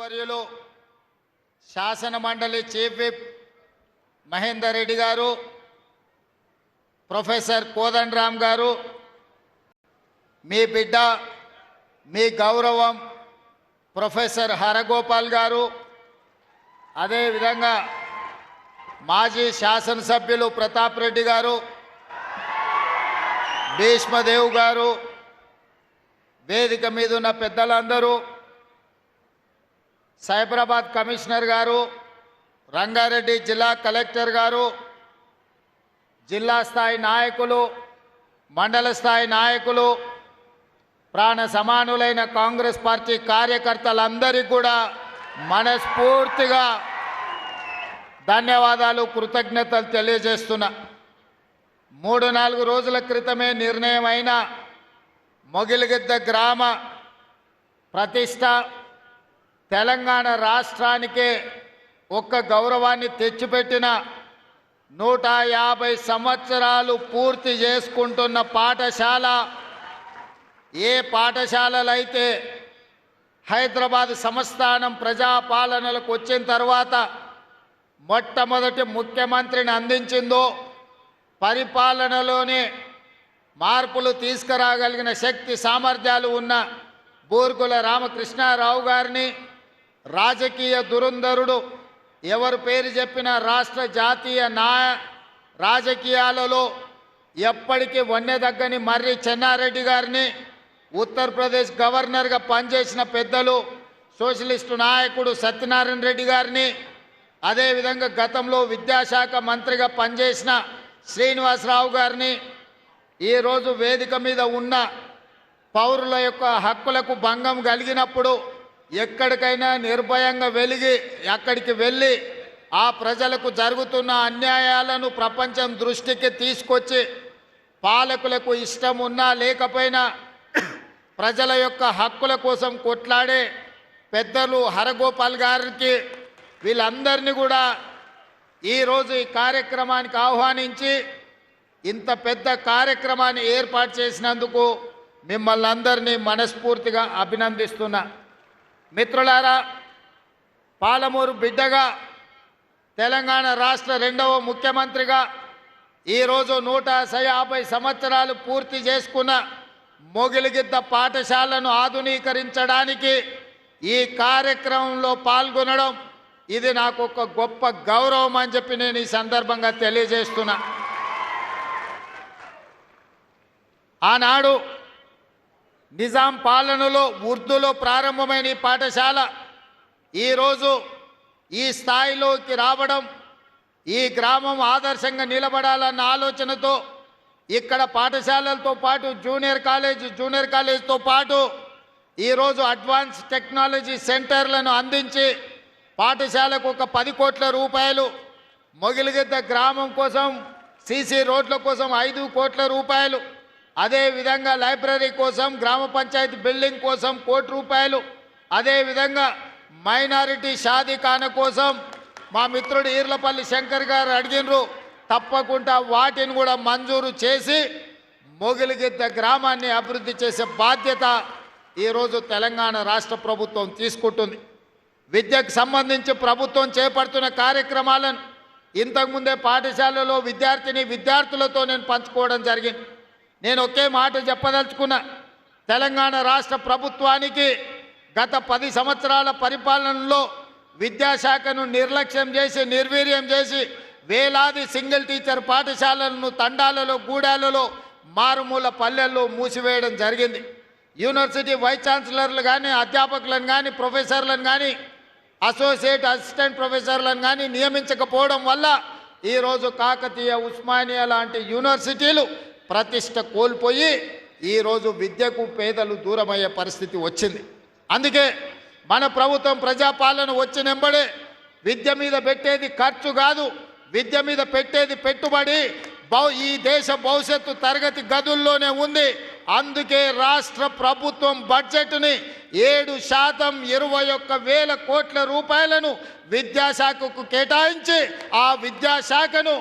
మంత్రివర్యులు శాసన మండలి చీఫ్ విప్ మహేందర్ రెడ్డి గారు, ప్రొఫెసర్ కోదండరామ్ గారు, మీ బిడ్డ మీ గౌరవం ప్రొఫెసర్ హరగోపాల్ గారు, అదేవిధంగా మాజీ శాసనసభ్యులు ప్రతాప్ రెడ్డి గారు, భీష్మదేవ్ గారు, వేదిక మీద ఉన్న పెద్దలందరూ, సైబరాబాద్ కమిషనర్ గారు, రంగారెడ్డి జిల్లా కలెక్టర్ గారు, జిల్లా స్థాయి నాయకులు, మండల స్థాయి నాయకులు, ప్రాణ సమానులైన కాంగ్రెస్ పార్టీ కార్యకర్తలందరికీ కూడా మనస్ఫూర్తిగా ధన్యవాదాలు, కృతజ్ఞతలు తెలియజేస్తున్నా. 3-4 రోజుల క్రితమే నిర్ణయమైన మొగిలిగిద్ద గ్రామ ప్రతిష్ట తెలంగాణ రాష్ట్రానికే ఒక్క గౌరవాన్ని తెచ్చిపెట్టిన 150 సంవత్సరాలు పూర్తి చేసుకుంటున్న పాఠశాల. ఏ పాఠశాలలైతే హైదరాబాద్ సంస్థానం ప్రజాపాలనలకు వచ్చిన తర్వాత మొట్టమొదటి ముఖ్యమంత్రిని అందించిందో, పరిపాలనలోనే మార్పులు తీసుకురాగలిగిన శక్తి సామర్థ్యాలు ఉన్న బూర్గుల రామకృష్ణారావు గారిని, రాజకీయ దురంధరుడు, ఎవరు పేరు చెప్పిన రాష్ట్ర జాతీయ రాజకీయాలలో ఎప్పటికీ వన్నెదగ్గని మర్రి చెన్నారెడ్డి గారిని, ఉత్తరప్రదేశ్ గవర్నర్గా పనిచేసిన పెద్దలు సోషలిస్టు నాయకుడు సత్యనారాయణ రెడ్డి గారిని, అదేవిధంగా గతంలో విద్యాశాఖ మంత్రిగా పనిచేసిన శ్రీనివాసరావు గారిని, ఈరోజు వేదిక మీద ఉన్న పౌరుల యొక్క హక్కులకు భంగం కలిగినప్పుడు ఎక్కడికైనా నిర్భయంగా అక్కడికి వెళ్ళి ఆ ప్రజలకు జరుగుతున్న అన్యాయాలను ప్రపంచం దృష్టికి తీసుకొచ్చి పాలకులకు ఇష్టం ఉన్నా లేకపోయినా ప్రజల యొక్క హక్కుల కోసం కొట్లాడే పెద్దలు హరగోపాల్ గారికి, వీళ్ళందరినీ కూడా ఈరోజు ఈ కార్యక్రమానికి ఆహ్వానించి ఇంత పెద్ద కార్యక్రమాన్ని ఏర్పాటు చేసినందుకు మిమ్మల్ని అందరినీ మనస్ఫూర్తిగా అభినందిస్తున్నా. మిత్రులారా, పాలమూరు బిడ్డగా తెలంగాణ రాష్ట్ర 2వ ముఖ్యమంత్రిగా ఈరోజు 150 సంవత్సరాలు పూర్తి చేసుకున్న మొగిలిగిద్ద పాఠశాలను ఆధునీకరించడానికి ఈ కార్యక్రమంలో పాల్గొనడం ఇది నాకు ఒక గొప్ప గౌరవం అని చెప్పి నేను ఈ సందర్భంగా తెలియజేస్తున్నా. ఆనాడు నిజాం పాలనలో ఉర్దూలో ప్రారంభమైన ఈ పాఠశాల ఈరోజు ఈ స్థాయిలోకి రావడం, ఈ గ్రామం ఆదర్శంగా నిలబడాలన్న ఆలోచనతో ఇక్కడ పాఠశాలలతో పాటు జూనియర్ కాలేజ్తో పాటు ఈరోజు అడ్వాన్స్ టెక్నాలజీ సెంటర్లను అందించి పాఠశాలకు ఒక 10 కోట్ల రూపాయలు, మొగిలిగిద్ద గ్రామం కోసం సీసీ రోడ్ల కోసం 5 కోట్ల రూపాయలు, అదేవిధంగా లైబ్రరీ కోసం, గ్రామ పంచాయతీ బిల్డింగ్ కోసం 1 కోటి రూపాయలు, అదేవిధంగా మైనారిటీ షాదీఖానా కోసం మా మిత్రుడు ఈర్లపల్లి శంకర్ గారు అడిగినరు. తప్పకుండా వాటిని కూడా మంజూరు చేసి మొగిలిగిద్ద గ్రామాన్ని అభివృద్ధి చేసే బాధ్యత ఈరోజు తెలంగాణ రాష్ట్ర ప్రభుత్వం తీసుకుంటుంది. విద్యకు సంబంధించి ప్రభుత్వం చేపడుతున్న కార్యక్రమాలను ఇంతకుముందే పాఠశాలలో విద్యార్థులతో నేను పంచుకోవడం జరిగింది. నేను ఒకే మాట చెప్పదలుచుకున్నా. తెలంగాణ రాష్ట్ర ప్రభుత్వానికి గత 10 సంవత్సరాల పరిపాలనలో విద్యాశాఖను నిర్లక్ష్యం చేసి, నిర్వీర్యం చేసి వేలాది సింగిల్ టీచర్ పాఠశాలలను తండాలలో, గూడాలలో, మారుమూల పల్లెల్లో మూసివేయడం జరిగింది. యూనివర్సిటీ వైస్ ఛాన్సలర్లు కానీ, అధ్యాపకులను కానీ, ప్రొఫెసర్లను కానీ, అసోసియేట్ అసిస్టెంట్ ప్రొఫెసర్లను కానీ నియమించకపోవడం వల్ల ఈరోజు కాకతీయ, ఉస్మానియా లాంటి యూనివర్సిటీలు ప్రతిష్ట కోల్పోయి ఈరోజు విద్యకు పేదలు దూరమయ్యే పరిస్థితి వచ్చింది. అందుకే మన ప్రభుత్వం ప్రజాపాలన వచ్చినెంబడే విద్య మీద పెట్టేది ఖర్చు కాదు, విద్య మీద పెట్టేది పెట్టుబడి ఈ దేశ భవిష్యత్తు తరగతి గదుల్లోనే ఉంది. అందుకే రాష్ట్ర ప్రభుత్వం బడ్జెట్ని 7% 21,000 కోట్ల రూపాయలను విద్యాశాఖకు కేటాయించి ఆ విద్యాశాఖను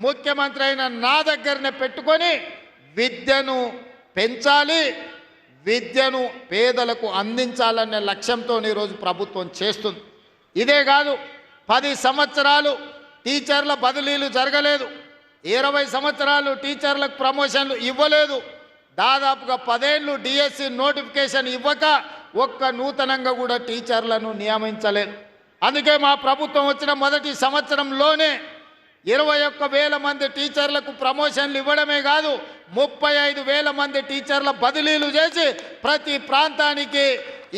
ముఖ్యమంత్రి అయిన నా దగ్గరనే పెట్టుకొని విద్యను పెంచాలి, విద్యను పేదలకు అందించాలనే లక్ష్యంతో ఈరోజు ప్రభుత్వం చేస్తుంది. ఇదే కాదు, 10 సంవత్సరాలు టీచర్ల బదిలీలు జరగలేదు, 20 సంవత్సరాలు టీచర్లకు ప్రమోషన్లు ఇవ్వలేదు, దాదాపుగా 10 ఏళ్ళు డిఎస్సి నోటిఫికేషన్ ఇవ్వక ఒక్క నూతనంగా కూడా టీచర్లను నియమించలేదు. అందుకే మా ప్రభుత్వం వచ్చిన మొదటి సంవత్సరంలోనే 21,000 మంది టీచర్లకు ప్రమోషన్లు ఇవ్వడమే కాదు, 35,000 మంది టీచర్ల బదిలీలు చేసి ప్రతి ప్రాంతానికి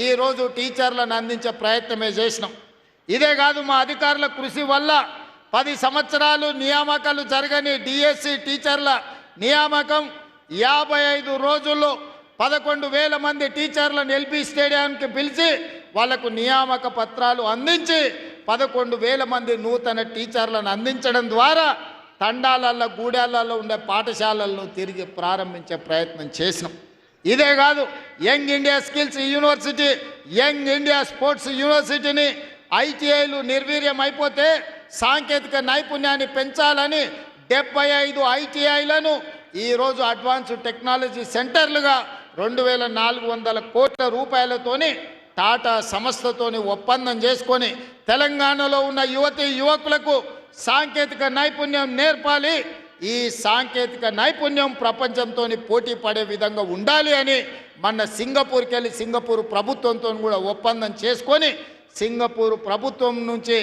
ఈరోజు టీచర్లను అందించే ప్రయత్నమే చేసినాం. ఇదే కాదు, మా అధికారుల కృషి వల్ల 10 సంవత్సరాలు నియామకాలు జరగని డిఎస్సి టీచర్ల నియామకం 55 రోజుల్లో 11,000 మంది టీచర్లను ఎల్బీ స్టేడియానికి పిలిచి వాళ్లకు నియామక పత్రాలు అందించి 11,000 మంది నూతన టీచర్లను అందించడం ద్వారా తండాలలో గూడాలలో ఉండే పాఠశాలలను తిరిగి ప్రారంభించే ప్రయత్నం చేసినాం. ఇదే కాదు, young India skills university, young India sports యూనివర్సిటీని ఐటీఐలు నిర్వీర్యం అయిపోతే సాంకేతిక నైపుణ్యాన్ని పెంచాలని 75 ఐటీఐలను ఈరోజు అడ్వాన్స్ టెక్నాలజీ సెంటర్లుగా 2,400 కోట్ల రూపాయలతోని టాటా సంస్థతోని ఒప్పందం చేసుకొని తెలంగాణలో ఉన్న యువతీ యువకులకు సాంకేతిక నైపుణ్యం నేర్పాలి, ఈ సాంకేతిక నైపుణ్యం ప్రపంచంతో పోటీ పడే విధంగా ఉండాలి అని మన సింగపూర్కి వెళ్ళి సింగపూర్ ప్రభుత్వంతో కూడా ఒప్పందం చేసుకొని సింగపూర్ ప్రభుత్వం నుంచి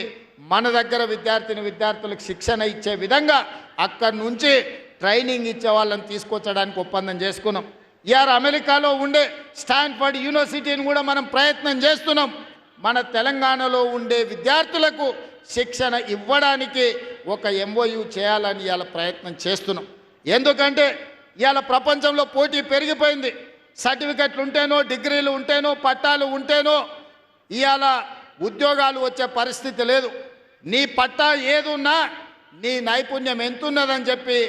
మన దగ్గర విద్యార్థులకు శిక్షణ ఇచ్చే విధంగా అక్కడి నుంచి ట్రైనింగ్ ఇచ్చే వాళ్ళని తీసుకొచ్చడానికి ఒప్పందం చేసుకున్నాం. ఇయాల అమెరికాలో ఉండే స్టాన్ఫర్డ్ యూనివర్సిటీని కూడా మనం ప్రయత్నం చేస్తున్నాం. మన తెలంగాణలో ఉండే విద్యార్థులకు శిక్షణ ఇవ్వడానికి ఒక ఎంఓయూ చేయాలని ఇవాళ ప్రయత్నం చేస్తున్నాం. ఎందుకంటే ఇవాళ ప్రపంచంలో పోటీ పెరిగిపోయింది. సర్టిఫికెట్లు ఉంటేనో, డిగ్రీలు ఉంటేనో, పట్టాలు ఉంటేనో ఇవాళ ఉద్యోగాలు వచ్చే పరిస్థితి లేదు. నీ పట్టా ఏదున్నా నీ నైపుణ్యం ఎంతున్నదని చెప్పి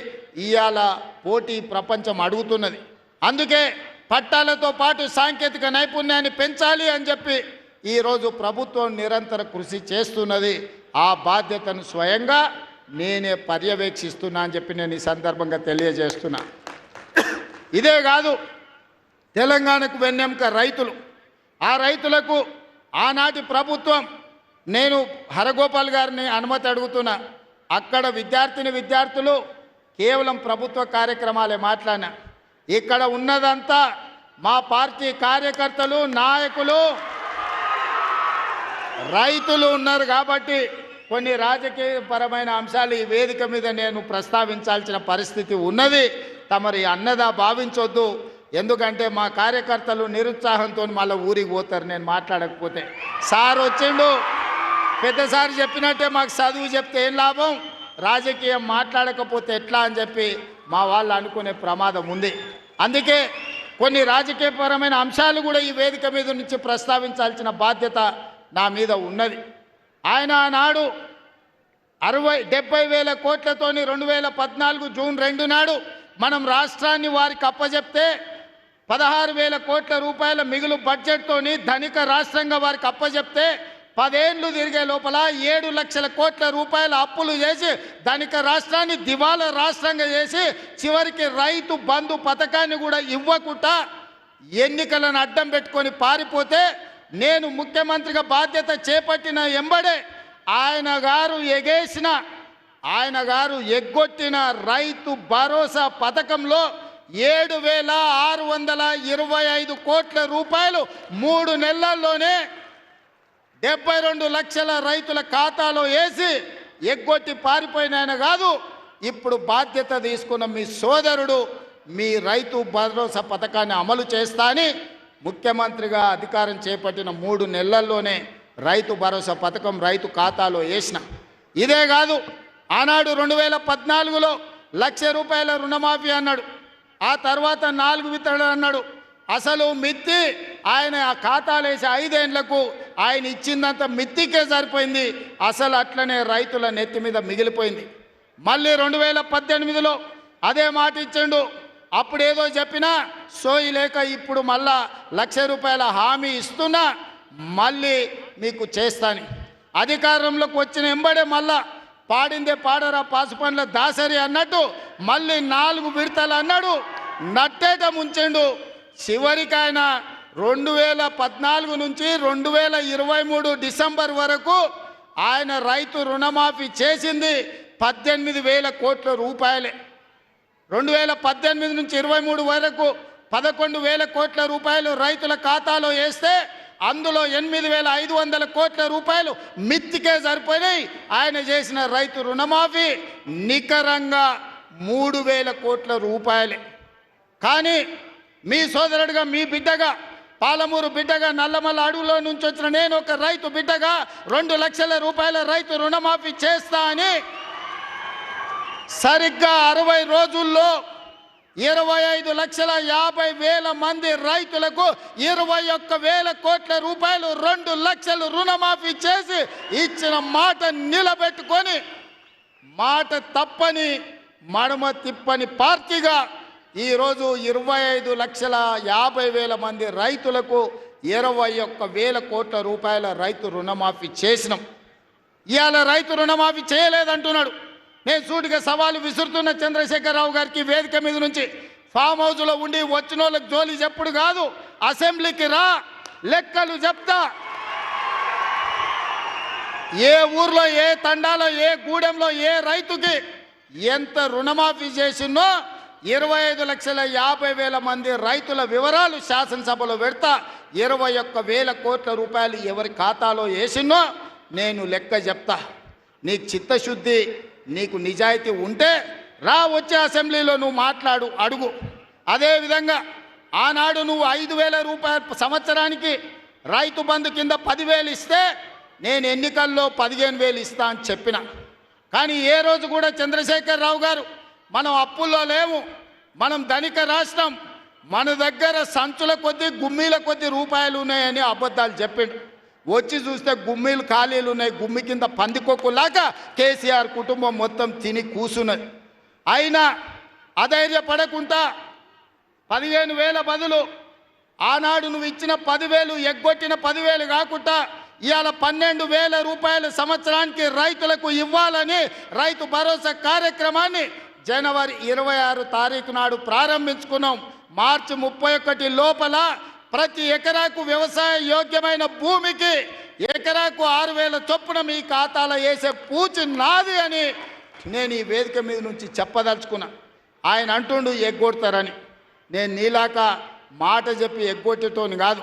ఇవాళ పోటీ ప్రపంచం అడుగుతున్నది. అందుకే పట్టాలతో పాటు సాంకేతిక నైపుణ్యాన్ని పెంచాలి అని చెప్పి ఈరోజు ప్రభుత్వం నిరంతర కృషి చేస్తున్నది. ఆ బాధ్యతను స్వయంగా నేనే పర్యవేక్షిస్తున్నా అని చెప్పి నేను ఈ సందర్భంగా తెలియజేస్తున్నా. ఇదే కాదు, తెలంగాణకు వెన్నెముక రైతులు. ఆ రైతులకు ఆనాటి ప్రభుత్వం, నేను హరగోపాల్ గారిని అనుమతి అడుగుతున్నా, అక్కడ విద్యార్థులు కేవలం ప్రభుత్వ కార్యక్రమాలే మాట్లాడినా, ఇక్కడ ఉన్నదంతా మా పార్టీ కార్యకర్తలు, నాయకులు, రైతులు ఉన్నారు. కాబట్టి కొన్ని రాజకీయపరమైన అంశాలు ఈ వేదిక మీద నేను ప్రస్తావించాల్సిన పరిస్థితి ఉన్నది. తమరి అన్నదా భావించొద్దు. ఎందుకంటే మా కార్యకర్తలు నిరుత్సాహంతో మళ్ళీ ఊరికి పోతారు నేను మాట్లాడకపోతే. సార్ వచ్చిండు, పెద్దసారి చెప్పినట్టే మాకు చదువు చెప్తే ఏం లాభం, రాజకీయం మాట్లాడకపోతే ఎట్లా అని చెప్పి మా వాళ్ళు అనుకునే ప్రమాదం ఉంది. అందుకే కొన్ని రాజకీయపరమైన అంశాలు కూడా ఈ వేదిక మీద నుంచి ప్రస్తావించాల్సిన బాధ్యత నా మీద ఉన్నది. ఆయన ఆనాడు 70,000 కోట్లతోని 2014 జూన్ 2 నాడు మనం రాష్ట్రాన్ని వారికి అప్పచెప్తే 16,000 కోట్ల రూపాయల మిగులు బడ్జెట్తోని ధనిక రాష్ట్రంగా వారికి అప్పచెప్తే 10 ఏళ్ళు తిరిగే లోపల 7 లక్షల కోట్ల రూపాయల అప్పులు చేసి ధనిక రాష్ట్రాన్ని దివాలా రాష్ట్రంగా చేసి చివరికి రైతు బంధు పథకాన్ని కూడా ఇవ్వకుండా ఎన్నికలను అడ్డం పెట్టుకొని పారిపోతే నేను ముఖ్యమంత్రిగా బాధ్యత చేపట్టిన ఎంబడే ఆయన గారు ఎగ్గొట్టిన రైతు భరోసా పథకంలో 7,625 కోట్ల రూపాయలు 3 నెలల్లోనే 72 లక్షల రైతుల ఖాతాలో వేసి ఎగ్గొట్టి పారిపోయిన ఆయన కాదు, ఇప్పుడు బాధ్యత తీసుకున్న మీ సోదరుడు మీ రైతు భరోసా పథకాన్ని అమలు చేస్తా అని ముఖ్యమంత్రిగా అధికారం చేపట్టిన 3 నెలల్లోనే రైతు భరోసా పథకం రైతు ఖాతాలో వేసిన. ఇదే కాదు, ఆనాడు 2014లో 1,00,000 రూపాయల రుణమాఫీ అన్నాడు, ఆ తర్వాత 4 విత్తనాలు అన్నాడు. అసలు మిత్తి ఆయన ఆ ఖాతాలు వేసి 5 ఏళ్లకు ఆయన ఇచ్చిందంత మిత్తికే సరిపోయింది. అసలు అట్లనే రైతుల నెత్తి మీద మిగిలిపోయింది. మళ్ళీ 2018లో అదే మాట ఇచ్చిండు. అప్పుడేదో చెప్పినా సోయి లేక ఇప్పుడు మళ్ళా 1,00,000 రూపాయల హామీ ఇస్తున్నా, మళ్ళీ మీకు చేస్తాను. అధికారంలోకి వచ్చిన ఎంబడే మళ్ళా పాడిందే పాడరా పాసుపండ్ల దాసరి అన్నట్టు మళ్ళీ 4 విడతలు అన్నాడు, నట్టేట ముంచెండు. చివరికి ఆయన 2014 నుంచి 2023 డిసెంబర్ వరకు ఆయన రైతు రుణమాఫీ చేసింది 18,000 కోట్ల రూపాయలే. 2018 నుంచి 23 వరకు 11,000 కోట్ల రూపాయలు రైతుల ఖాతాలో వేస్తే అందులో 8,500 కోట్ల రూపాయలు మిత్తికే సరిపోయినాయి. ఆయన చేసిన రైతు రుణమాఫీ నికరంగా 3,000 కోట్ల రూపాయలే. కానీ మీ సోదరుడిగా, మీ బిడ్డగా, పాలమూరు బిడ్డగా, నల్లమల్ల అడవులో నుంచి వచ్చిన నేను ఒక రైతు బిడ్డగా 2 లక్షల రూపాయల రైతు రుణమాఫీ చేస్తా అని సరిగ్గా 60 రోజుల్లో 25,50,000 మంది రైతులకు 21,000 కోట్ల రూపాయలు 2 లక్షలు రుణమాఫీ చేసి ఇచ్చిన మాట నిలబెట్టుకొని మాట తప్పని మడమ తిప్పని పార్టీగా ఈరోజు 25,50,000 మంది రైతులకు 21,000 కోట్ల రూపాయల రైతు రుణమాఫీ చేసినాం. ఇవాళ రైతు రుణమాఫీ చేయలేదంటున్నాడు. నేను సూటిగా సవాలు విసురుతున్న చంద్రశేఖరరావు గారికి వేదిక మీద నుంచి, ఫామ్ హౌస్లో ఉండి వచ్చిన వాళ్ళకి జోలి చెప్పుడు కాదు, అసెంబ్లీకి రా, లెక్కలు చెప్తా. ఏ ఊర్లో, ఏ తండాలో, ఏ గూడెంలో ఏ రైతుకి ఎంత రుణమాఫీ చేసినో 25,50,000 మంది రైతుల వివరాలు శాసనసభలో పెడతా. 21,000 కోట్ల రూపాయలు ఎవరి ఖాతాలో వేసినో నేను లెక్క చెప్తా. నీకు చిత్తశుద్ధి, నీకు నిజాయితీ ఉంటే రా, వచ్చే అసెంబ్లీలో నువ్వు మాట్లాడు, అడుగు. అదేవిధంగా ఆనాడు నువ్వు 5,000 రూపాయలు సంవత్సరానికి రైతు బంధు కింద 10,000 ఇస్తే నేను ఎన్నికల్లో 15,000 ఇస్తా అని చెప్పిన. కానీ ఏ రోజు కూడా చంద్రశేఖరరావు గారు మనం అప్పుల్లో లేము, మనం ధనిక రాష్ట్రం, మన దగ్గర సంచుల కొద్దీ గుమ్మీల కొద్దీ రూపాయలు ఉన్నాయని అబద్ధాలు చెప్పిండు. వచ్చి చూస్తే గుమ్మీలు ఖాళీలు ఉన్నాయి. గుమ్మి కింద పందికొక్కులాగా కేసీఆర్ కుటుంబం మొత్తం తిని కూసున్నది. అయినా అధైర్యపడకుండా 15,000 బదులు ఆనాడు నువ్వు ఇచ్చిన 10,000 ఎగ్గొట్టిన 10,000 కాకుండా ఇవాళ 12,000 రూపాయలు సంవత్సరానికి రైతులకు ఇవ్వాలని రైతు భరోసా కార్యక్రమాన్ని జనవరి 26 తారీఖు నాడు ప్రారంభించుకున్నాం. మార్చి 31 లోపల ప్రతి ఎకరాకు వ్యవసాయ యోగ్యమైన భూమికి ఎకరాకు 6,000 చొప్పున మీ ఖాతాలో వేసే పూచి నాది అని నేను ఈ వేదిక మీద నుంచి చెప్పదలుచుకున్నా. ఆయన అంటుండు ఎగ్గొడతారని. నేను నీలాక మాట చెప్పి ఎగ్గొట్టేటోని కాదు.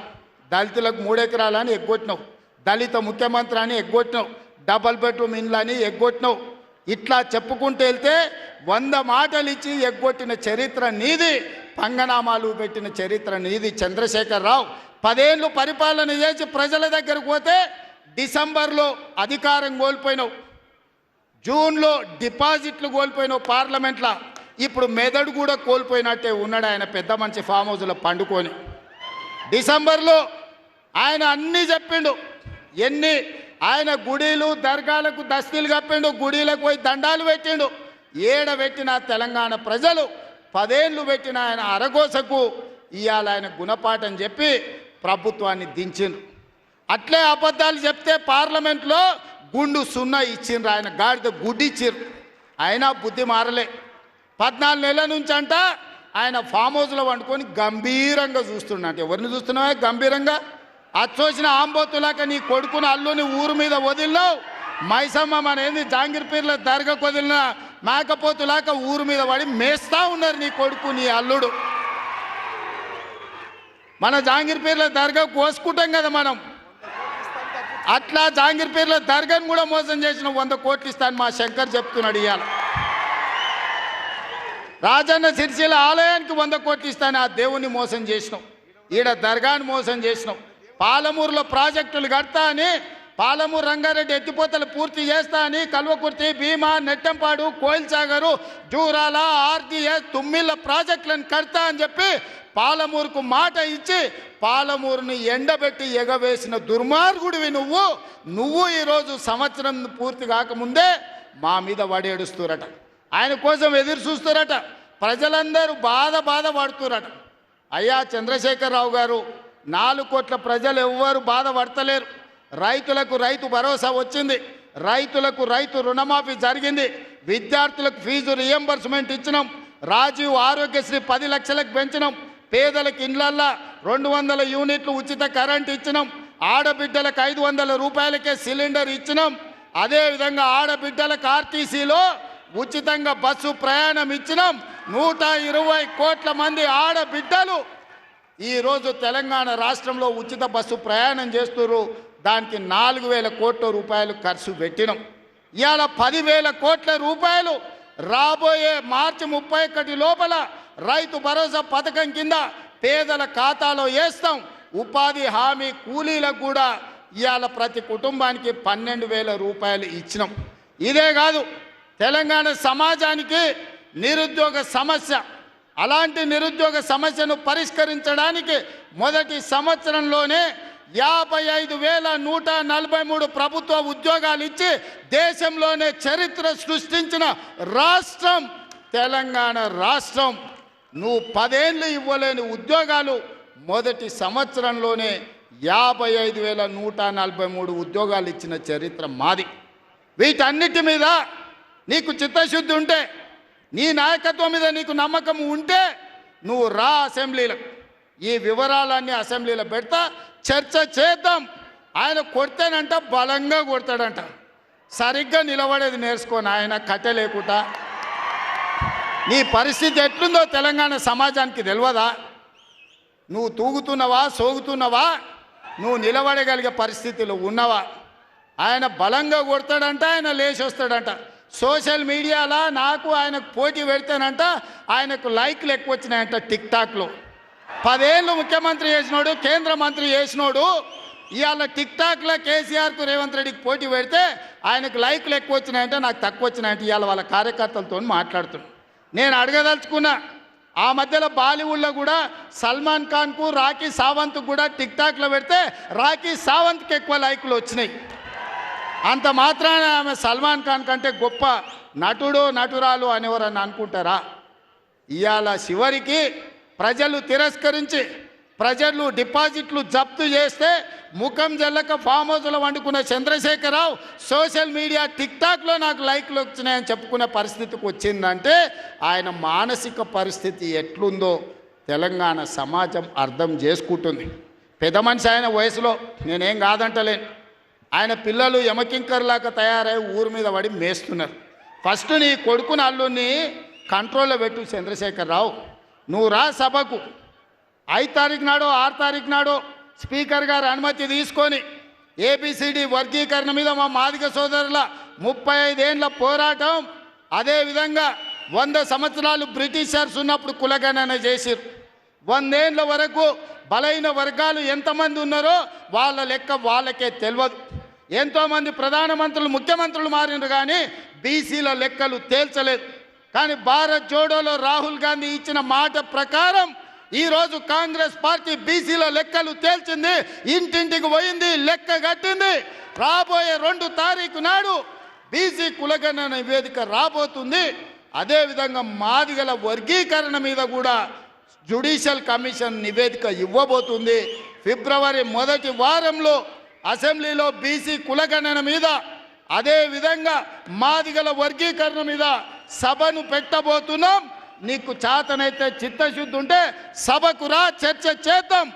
దళితులకు 3 ఎకరాలని ఎగ్గొట్టినావు, దళిత ముఖ్యమంత్రి అని ఎగ్గొట్టినావు, డబల్ బెడ్రూమ్ ఇండ్లు అని ఎగ్గొట్టినావు. ఇట్లా చెప్పుకుంటూ వెళ్తే 100 మాటలు ఇచ్చి ఎగ్గొట్టిన చరిత్ర నీది, పంగనామాలు పెట్టిన చరిత్ర నీది. చంద్రశేఖరరావు 10 ఏళ్ళు పరిపాలన చేసి ప్రజల దగ్గరకు పోతే డిసెంబర్లో అధికారం కోల్పోయినావు, జూన్లో డిపాజిట్లు కోల్పోయినావు పార్లమెంట్లో. ఇప్పుడు మెదడు కూడా కోల్పోయినట్టే ఉన్నాడు ఆయన పెద్ద మనిషి ఫామ్ హౌస్లో పండుకొని. డిసెంబర్లో ఆయన అన్నీ చెప్పిండు. ఆయన గుడీలు దర్గాలకు దస్తీలు కప్పిండు, గుడీలకు పోయి దండాలు పెట్టిండు. పెట్టిన తెలంగాణ ప్రజలు 10 ఏళ్ళు పెట్టిన ఆయన అరగోసకు ఇవాళ ఆయన గుణపాఠం చెప్పి ప్రభుత్వాన్ని దించిండ్రు. అట్లే అబద్ధాలు చెప్తే పార్లమెంట్లో గుండు 0 ఇచ్చిండ్రు, ఆయన గాడిద గుడ్డి ఇచ్చిండ్రు. అయినా బుద్ధి మారలే. 14 నెలల నుంచి అంట ఆయన ఫామ్ హౌస్లో వండుకొని గంభీరంగా చూస్తున్నాడు. ఎవరిని చూస్తున్నావా గంభీరంగా? అచ్చోసిన ఆంబోతులాక నీ కొడుకుని అల్లుని ఊరు మీద వదిలినావు. మైసమ్మ మన ఏంది జాంగీర్పీర్ల దర్గాకు వదిలిన మేకపోతులాక ఊరు మీద పడి మేస్తా ఉన్నారు నీ కొడుకు, నీ అల్లుడు. మన జాంగీర్పీర్ల దర్గా కోసుకుంటాం కదా మనం, అట్లా జాంగీర్పీర్ల దర్గాను కూడా మోసం చేసిన 100 కోట్లు ఇస్తాను మా శంకర్ చెప్తున్నాడు. ఇవాళ రాజన్న సిరిసిల్ల ఆలయానికి 100 కోట్లు ఇస్తాను, ఆ దేవుణ్ణి మోసం చేసినావు. ఈడ దర్గాను మోసం చేసినావు. పాలమూరులో ప్రాజెక్టులు కడతా అని, పాలమూరు రంగారెడ్డి ఎత్తిపోతలు పూర్తి చేస్తా అని, కల్వకుర్తి, భీమా, నెట్టంపాడు, కోయిల్సాగరు, జూరాల, ఆర్డీఎస్, తుమ్మిళ్ళ ప్రాజెక్టులను కడతా అని చెప్పి పాలమూరుకు మాట ఇచ్చి పాలమూరుని ఎండబెట్టి ఎగవేసిన దుర్మార్గుడివి నువ్వు ఈరోజు సంవత్సరం పూర్తి కాకముందే మా మీద వడేడుస్తురట. ఆయన కోసం ఎదురు చూస్తురట. ప్రజలందరూ బాధపడుతురట. అయ్యా చంద్రశేఖరరావు గారు, 4 కోట్ల ప్రజలు ఎవ్వరు బాధపడతలేరు. రైతులకు రైతు భరోసా వచ్చింది, రైతులకు రైతు రుణమాఫీ జరిగింది, విద్యార్థులకు ఫీజు రియంబర్స్మెంట్ ఇచ్చినాం, రాజీవ్ ఆరోగ్యశ్రీ 10 లక్షలకు పెంచినాం, పేదలకు ఇండ్లల్లా 200 యూనిట్లు ఉచిత కరెంట్ ఇచ్చినాం. ఆడబిడ్డలకు 500 రూపాయలకే సిలిండర్ ఇచ్చినాం. అదేవిధంగా ఆడబిడ్డలకు ఆర్టీసీలో ఉచితంగా బస్సు ప్రయాణం ఇచ్చినాం. 120 కోట్ల మంది ఆడబిడ్డలు ఈరోజు తెలంగాణ రాష్ట్రంలో ఉచిత బస్సు ప్రయాణం చేస్తున్నారు. దానికి 4,000 కోట్ల రూపాయలు ఖర్చు పెట్టినాం. ఇవాళ 10,000 కోట్ల రూపాయలు రాబోయే మార్చి 31 లోపల రైతు భరోసా పథకం కింద పేదల ఖాతాలో వేస్తాం. ఉపాధి హామీ కూలీలకు కూడా ఇవాళ ప్రతి కుటుంబానికి 12,000 రూపాయలు ఇచ్చినాం. ఇదే కాదు, తెలంగాణ సమాజానికి నిరుద్యోగ సమస్య, అలాంటి నిరుద్యోగ సమస్యను పరిష్కరించడానికి మొదటి సంవత్సరంలోనే 55,143 ప్రభుత్వ ఉద్యోగాలు ఇచ్చి దేశంలోనే చరిత్ర సృష్టించిన రాష్ట్రం తెలంగాణ రాష్ట్రం. నువ్వు 10 ఏళ్ళు ఇవ్వలేని ఉద్యోగాలు మొదటి సంవత్సరంలోనే 55,143 ఉద్యోగాలు ఇచ్చిన చరిత్ర మాది. వీటన్నిటి మీద నీకు చిత్తశుద్ధి ఉంటే, నీ నాయకత్వం మీద నీకు నమ్మకం ఉంటే నువ్వు రా అసెంబ్లీలకు. ఈ వివరాలన్నీ అసెంబ్లీలో పెడతా, చర్చ చేద్దాం. ఆయన కొడితేనంట బలంగా కొడతాడంట. సరిగ్గా నిలబడేది నేర్చుకొని ఆయన కట్టలేకుండా. నీ పరిస్థితి ఎట్లుందో తెలంగాణ సమాజానికి తెలియదా? నువ్వు తూగుతున్నావా, సోగుతున్నావా, నువ్వు నిలబడగలిగే పరిస్థితిలో ఉన్నవా? ఆయన బలంగా కొడతాడంట, ఆయన లేచి వస్తాడంట. సోషల్ మీడియాలో నాకు ఆయనకు పోటీ పెడితేనంట ఆయనకు లైక్లు ఎక్కువ వచ్చినాయంట. టిక్టాక్లో 10 ఏళ్ళు ముఖ్యమంత్రి చేసినోడు, కేంద్ర మంత్రి చేసినోడు ఇవాళ టిక్టాక్లో కేసీఆర్కు రేవంత్ రెడ్డికి పోటీ పెడితే ఆయనకు లైక్లు ఎక్కువ వచ్చినాయంటే నాకు తక్కువ వచ్చినాయంటే ఇవాళ వాళ్ళ కార్యకర్తలతో మాట్లాడుతున్నాను. నేను అడగదలుచుకున్నా, ఆ మధ్యలో బాలీవుడ్లో కూడా సల్మాన్ ఖాన్కు రాఖీ సావంత్కు కూడా టిక్టాక్లో పెడితే రాఖీ సావంత్కి ఎక్కువ లైకులు వచ్చినాయి. అంత మాత్రాన ఆమె సల్మాన్ ఖాన్ కంటే గొప్ప నటుడు నటురాలు అనేవారని అనుకుంటారా? ఇవాళ చివరికి ప్రజలు తిరస్కరించి ప్రజలు డిపాజిట్లు జప్తు చేస్తే ముఖం జల్లక ఫామ్ హౌస్లో వండుకున్న చంద్రశేఖరరావు సోషల్ మీడియా టిక్టాక్లో నాకు లైక్లు వచ్చినాయని చెప్పుకునే పరిస్థితికి వచ్చిందంటే ఆయన మానసిక పరిస్థితి ఎట్లుందో తెలంగాణ సమాజం అర్థం చేసుకుంటుంది. పెద్ద మనిషి ఆయన వయసులో, నేనేం కాదంటలేను. ఆయన పిల్లలు యమకింకర్లాగా తయారై ఊరి మీద పడి మేస్తున్నారు. ఫస్ట్ నీ కొడుకుని అల్లుని కంట్రోల్లో పెట్టు చంద్రశేఖరరావు. నువ్వు రా సభకు 5 తారీఖు నాడో 6 తారీఖు నాడో స్పీకర్ గారు అనుమతి తీసుకొని ఏబిసిడి వర్గీకరణ మీద మా మాదిగ సోదరుల 35 ఏళ్ల పోరాటం, అదేవిధంగా 100 సంవత్సరాలు బ్రిటిషర్స్ ఉన్నప్పుడు కులగణన చేసిరు. 100 ఏళ్ల వరకు బలైన వర్గాలు ఎంతమంది ఉన్నారో వాళ్ళ లెక్క వాళ్ళకే తెలియదు. ఎంతోమంది ప్రధానమంత్రులు ముఖ్యమంత్రులు మారినారు కానీ బీసీల లెక్కలు తేల్చలేదు. కానీ భారత్ జోడోలో రాహుల్ గాంధీ ఇచ్చిన మాట ప్రకారం ఈరోజు కాంగ్రెస్ పార్టీ బీసీల లెక్కలు తేల్చింది, ఇంటింటికి పోయింది, లెక్క కట్టింది. రాబోయే 2 తారీఖు నాడు బీసీ కులగణన నివేదిక రాబోతుంది. అదేవిధంగా మాదిగల వర్గీకరణ మీద కూడా జ్యుడిషియల్ కమిషన్ నివేదిక ఇవ్వబోతుంది. ఫిబ్రవరి మొదటి వారంలో అసెంబ్లీలో బీసీ కులగణన మీద, అదేవిధంగా మాదిగల వర్గీకరణ మీద సభను పెట్టబోతున్నాం. నీకు చేతనైతే చిత్తశుద్ధి ఉంటే సభకు రా, చర్చ చేద్దాం.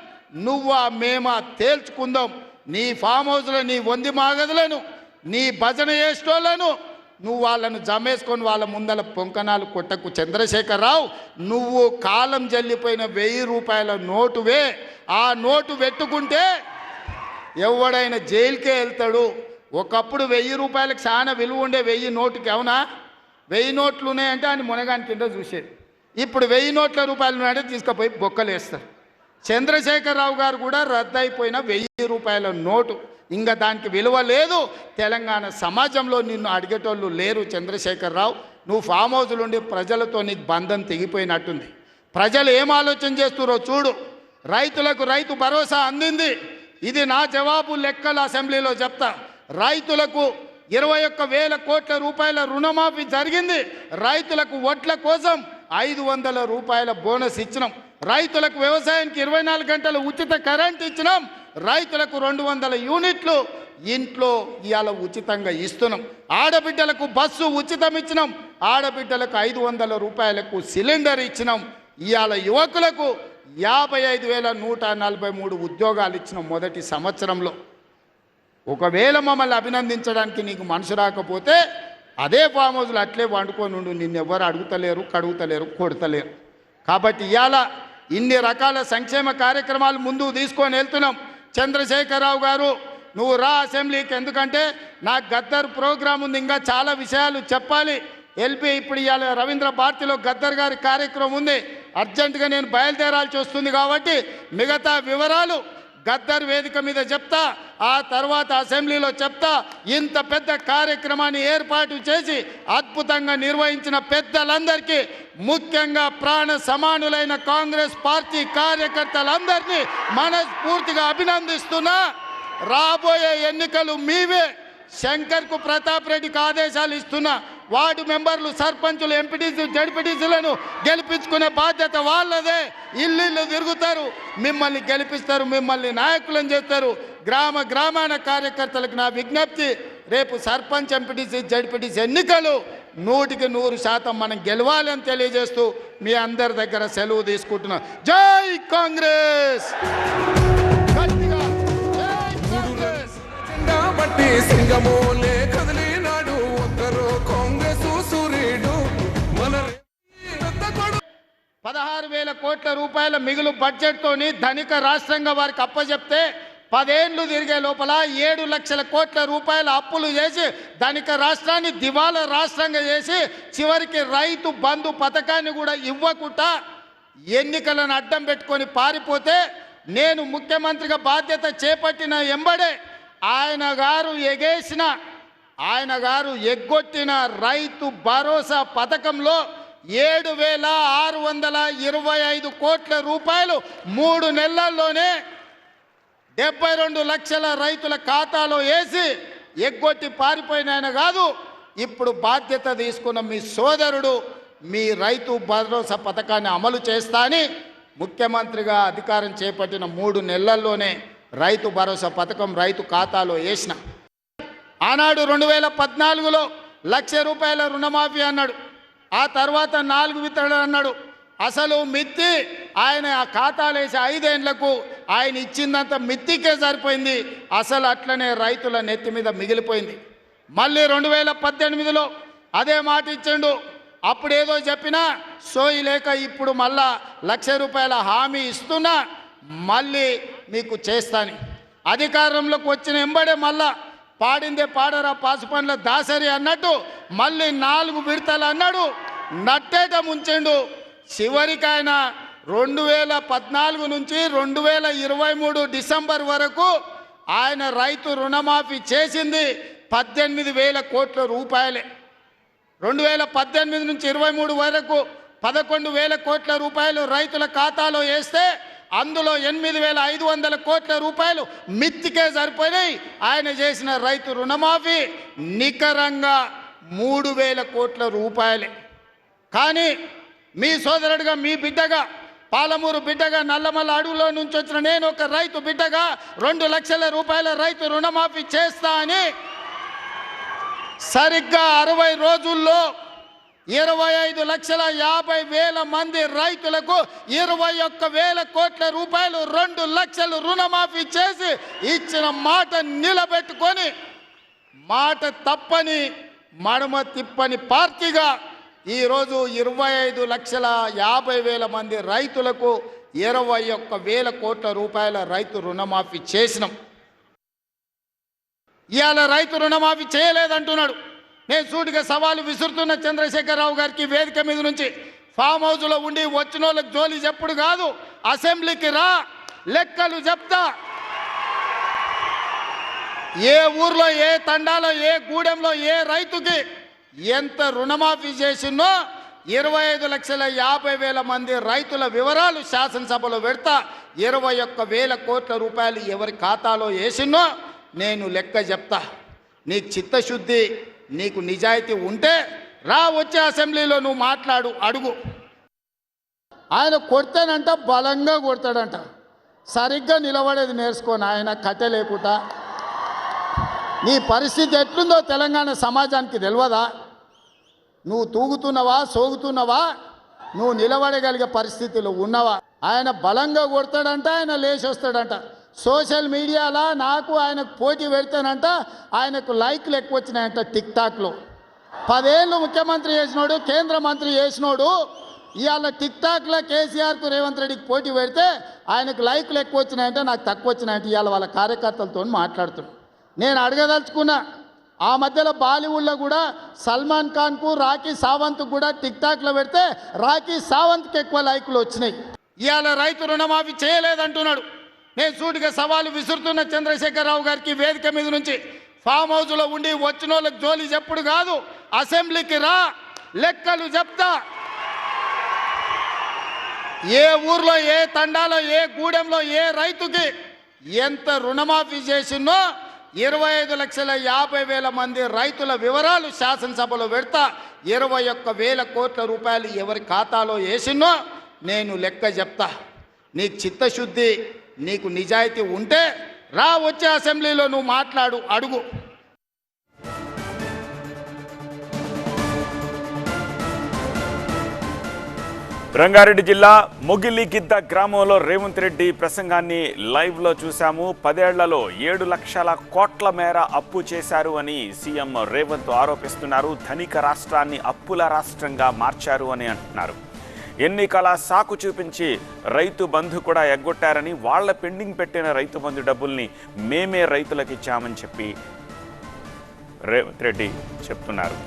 నువ్వా మేమా తేల్చుకుందాం. నీ ఫామ్ హౌస్లో నీ వంది మాగదులను, నీ భజన చేసేటోళ్ళను నువ్వు వాళ్ళను జమేసుకొని వాళ్ళ ముందల పొంకనాలు కొట్టకు చంద్రశేఖరరావు. నువ్వు కాలం జల్లిపోయిన 1000 రూపాయల నోటువే. ఆ నోటు పెట్టుకుంటే ఎవడైనా జైలుకే వెళ్తాడు. ఒకప్పుడు 1000 రూపాయలకు చాలా విలువ ఉండే 1000 నోటుకి. అవునా? 1000 నోట్లు ఉన్నాయంటే ఆయన మునగాని కింద చూసేది. ఇప్పుడు 1000 నోట్ల రూపాయలు ఉన్నాయంటే తీసుకుపోయి బొక్కలు వేస్తారు. చంద్రశేఖరరావు గారు కూడా రద్దయిపోయిన 1000 రూపాయల నోటు, ఇంకా దానికి విలువ లేదు. తెలంగాణ సమాజంలో నిన్ను అడిగేటోళ్ళు లేరు. చంద్రశేఖరరావు, నువ్వు ఫామ్ హౌస్లు ఉండి ప్రజలతో నీకు బంధం తెగిపోయినట్టుంది. ప్రజలు ఏం ఆలోచన చేస్తున్నారో చూడు. రైతులకు రైతు భరోసా అందింది. ఇది నా జవాబు లెక్కల అసెంబ్లీలో చెప్తా. రైతులకు 21,000 కోట్ల రూపాయల రుణమాఫీ జరిగింది. రైతులకు వడ్ల కోసం 500 రూపాయల బోనస్ ఇచ్చినాం. రైతులకు వ్యవసాయానికి 24 గంటలు ఉచిత కరెంట్ ఇచ్చినాం. రైతులకు 200 యూనిట్లు ఇంట్లో ఇవాళ ఉచితంగా ఇస్తున్నాం. ఆడబిడ్డలకు బస్సు ఉచితం ఇచ్చినాం. ఆడబిడ్డలకు 500 రూపాయలకు సిలిండర్ ఇచ్చినాం. ఇవాళ యువకులకు 55,143 ఉద్యోగాలు ఇచ్చిన మొదటి సంవత్సరంలో. ఒకవేళ మమ్మల్ని అభినందించడానికి నీకు మనసు రాకపోతే అదే ఫామ్ హౌస్లో అట్లే వండుకొని ఉండు, నిన్నెవ్వరు అడుగుతలేరు, కడుగుతలేరు, కొడతలేరు. కాబట్టి ఇవాళ ఇన్ని రకాల సంక్షేమ కార్యక్రమాలు ముందుకు తీసుకొని వెళ్తున్నాం. చంద్రశేఖరరావు గారు నువ్వు రా అసెంబ్లీకి, ఎందుకంటే నాకు గద్దర్ ప్రోగ్రాం ఉంది, ఇంకా చాలా విషయాలు చెప్పాలి. ఇప్పుడు ఇవాళ రవీంద్ర భారతిలో గద్దర్ గారి కార్యక్రమం ఉంది, అర్జెంటుగా నేను బయలుదేరాల్సి వస్తుంది. కాబట్టి మిగతా వివరాలు గద్దర్ వేదిక మీద చెప్తా, ఆ తర్వాత అసెంబ్లీలో చెప్తా. ఇంత పెద్ద కార్యక్రమాన్ని ఏర్పాటు చేసి అద్భుతంగా నిర్వహించిన పెద్దలందరికీ, ముఖ్యంగా ప్రాణ సమానులైన కాంగ్రెస్ పార్టీ కార్యకర్తలందరినీ మనస్ఫూర్తిగా అభినందిస్తున్నా. రాబోయే ఎన్నికలు మీవే. శంకర్కు ప్రతాప్ రెడ్డికి ఆదేశాలు ఇస్తున్నా. వార్డు మెంబర్లు, సర్పంచులు, ఎంపీటీసీ, జడ్పీటీసీలను గెలిపించుకునే బాధ్యత వాళ్ళదే. ఇల్లు తిరుగుతారు, మిమ్మల్ని గెలిపిస్తారు, మిమ్మల్ని నాయకులను చేస్తారు. గ్రామాన కార్యకర్తలకు నా విజ్ఞప్తి, రేపు సర్పంచ్, ఎంపీటీసీ, జడ్పీటీసీ ఎన్నికలు 100% మనం గెలవాలని తెలియజేస్తూ మీ అందరి దగ్గర సెలవు తీసుకుంటున్నా. జై కాంగ్రెస్. బట్టి సింగమోలే కదిలినాడు ఒక్కరు కాంగ్రెస్ సూర్యుడు. 16,000 కోట్ల రూపాయల మిగులు బడ్జెట్తోని ధనిక రాష్ట్రంగా వారికి అప్పచెప్తే 10 ఏళ్ళు తిరిగే లోపల 7 లక్షల కోట్ల రూపాయల అప్పులు చేసి ధనిక రాష్ట్రాన్ని దివాలా రాష్ట్రంగా చేసి చివరికి రైతు బంధు పథకాన్ని కూడా ఇవ్వకుండా ఎన్నికలను అడ్డం పెట్టుకొని పారిపోతే, నేను ముఖ్యమంత్రిగా బాధ్యత చేపట్టిన ఎంబడే ఆయన గారు ఎగ్గొట్టిన రైతు భరోసా పథకంలో 7,625 కోట్ల రూపాయలు 3 నెలల్లోనే 72 లక్షల రైతుల ఖాతాలో వేసి ఎగ్గొట్టి పారిపోయిన ఆయన కాదు, ఇప్పుడు బాధ్యత తీసుకున్న మీ సోదరుడు మీ రైతు భరోసా పథకాన్ని అమలు చేస్తా అని ముఖ్యమంత్రిగా అధికారం చేపట్టిన 3 నెలల్లోనే రైతు భరోసా పథకం రైతు ఖాతాలో వేసిన. ఆనాడు 2014లో 1,00,000 రూపాయల రుణమాఫీ అన్నాడు, ఆ తర్వాత 4 విత్తనాలు అన్నాడు. అసలు మిత్తి ఆయన ఆ ఖాతాలు వేసి 5 ఏళ్లకు ఆయన ఇచ్చిందంత మిత్తికే సరిపోయింది. అసలు అట్లనే రైతుల నెత్తి మీద మిగిలిపోయింది. మళ్ళీ 2018లో అదే మాట ఇచ్చిండు. అప్పుడేదో చెప్పినా సోయి లేక ఇప్పుడు మళ్ళా 1,00,000 రూపాయల హామీ ఇస్తున్నా, మళ్ళీ మీకు చేస్తాను. అధికారంలోకి వచ్చిన ఎంబడే మళ్ళా పాడిందే పాడరా పాసుపండ్ల దాసరి అన్నట్టు మళ్ళీ 4 విడతలు అన్నాడు, నట్టేట ముంచెండు. చివరికి ఆయన 2014 నుంచి 2023 డిసెంబర్ వరకు ఆయన రైతు రుణమాఫీ చేసింది 18,000 కోట్ల రూపాయలే. 2018 నుంచి 23 వరకు 11,000 కోట్ల రూపాయలు రైతుల ఖాతాలో వేస్తే అందులో 8,500 కోట్ల రూపాయలు మిత్తికే సరిపోయినాయి. ఆయన చేసిన రైతు రుణమాఫీ నికరంగా 3,000 కోట్ల రూపాయలే. కానీ మీ సోదరుడిగా, మీ బిడ్డగా, పాలమూరు బిడ్డగా, నల్లమల్ల అడవులో నుంచి వచ్చిన నేను ఒక రైతు బిడ్డగా 2 లక్షల రూపాయల రైతు రుణమాఫీ చేస్తా అని సరిగ్గా 60 రోజుల్లో 25,50,000 మంది రైతులకు 21,000 కోట్ల రూపాయలు 2 లక్షలు రుణమాఫీ చేసి ఇచ్చిన మాట నిలబెట్టుకొని, మాట తప్పని మడమ తిప్పని పార్టీగా ఈరోజు 25,50,000 మంది రైతులకు 21,000 కోట్ల రూపాయల రైతు రుణమాఫీ చేసినాం. ఇవాళ రైతు రుణమాఫీ చేయలేదంటున్నాడు. నేను సూటిగా సవాలు విసురుతున్న చంద్రశేఖరరావు గారికి వేదిక మీద నుంచి, ఫామ్ హౌస్లో ఉండి వచ్చిన వాళ్ళకి జోలి చెప్పుడు కాదు, అసెంబ్లీకి రా, లెక్కలు చెప్తా. ఏ ఊర్లో, ఏ తండాలో, ఏ గూడెంలో ఏ రైతుకి ఎంత రుణమాఫీ చేసినో 25,50,000 మంది రైతుల వివరాలు శాసనసభలో పెడతా. 21,000 కోట్ల రూపాయలు ఎవరి ఖాతాలో వేసినో నేను లెక్క చెప్తా. నీకు చిత్తశుద్ధి, నీకు నిజాయితీ ఉంటే రా, వచ్చే అసెంబ్లీలో నువ్వు మాట్లాడు, అడుగు. ఆయన కొడితేనంట బలంగా కొడతాడంట, సరిగ్గా నిలబడేది నేర్చుకోని ఆయన కట్టె లేకుండా. నీ పరిస్థితి ఎట్లుందో తెలంగాణ సమాజానికి తెలియదా? నువ్వు తూగుతున్నావా, సోగుతున్నావా, నువ్వు నిలబడగలిగే పరిస్థితిలో ఉన్నవా? ఆయన బలంగా కొడతాడంట, ఆయన లేచి వస్తాడంట. సోషల్ మీడియాలో నాకు ఆయనకు పోటీ పెడితేనంట ఆయనకు లైక్లు ఎక్కువ వచ్చినాయంట. టిక్ టాక్లో 10 ఏళ్ళు ముఖ్యమంత్రి చేసినోడు, కేంద్ర మంత్రి చేసినోడు ఇవాళ టిక్ టాక్లో కేసీఆర్కు రేవంత్ రెడ్డికి పోటీ పెడితే ఆయనకు లైక్లు ఎక్కువ వచ్చినాయంటే నాకు తక్కువ వచ్చినాయంటే ఇవాళ వాళ్ళ కార్యకర్తలతో మాట్లాడుతున్నాను. నేను అడగదలుచుకున్నా, ఆ మధ్యలో బాలీవుడ్లో కూడా సల్మాన్ ఖాన్కు రాఖీ సావంత్కు కూడా టిక్ టాక్లో పెడితే రాఖీ సావంత్కి ఎక్కువ లైకులు వచ్చినాయి. ఇవాళ రైతు రుణమాఫీ చేయలేదంటున్నాడు. నేను సూటిగా సవాలు విసురుతున్న చంద్రశేఖరరావు గారికి వేదిక మీద నుంచి, ఫామ్ హౌస్లో ఉండి వచ్చిన వాళ్ళకి జోలి చెప్పుడు కాదు, అసెంబ్లీకి రా, లెక్కలు చెప్తా. ఏ ఊర్లో, ఏ తండాలో, ఏ గూడెంలో ఏ రైతుకి ఎంత రుణమాఫీ చేసినో 25,50,000 మంది రైతుల వివరాలు శాసనసభలో పెడతా. 21,000 కోట్ల రూపాయలు ఎవరి ఖాతాలో వేసినో నేను లెక్క చెప్తా. నీకు చిత్తశుద్ధి, నీకు నిజాయితీ ఉంటే రా, వచ్చే అసెంబ్లీలో నువ్వు మాట్లాడు, అడుగు. రంగారెడ్డి జిల్లా మొగిలిగిద్ద గ్రామంలో రేవంత్ రెడ్డి ప్రసంగాన్ని లైవ్లో చూశాము. 10 ఏళ్లలో 7 లక్షల కోట్ల మేర అప్పు చేశారు అని సీఎం రేవంత్ ఆరోపిస్తున్నారు. ధనిక రాష్ట్రాన్ని అప్పుల రాష్ట్రంగా మార్చారు అని అంటున్నారు. ఎన్నికల సాకు చూపించి రైతు బంధు కూడా ఎగ్గొట్టారని, వాళ్ల పెండింగ్ పెట్టిన రైతు బంధు డబ్బుల్ని మేమే రైతులకు ఇచ్చామని చెప్పి రేవంత్ రెడ్డి చెప్తున్నారు.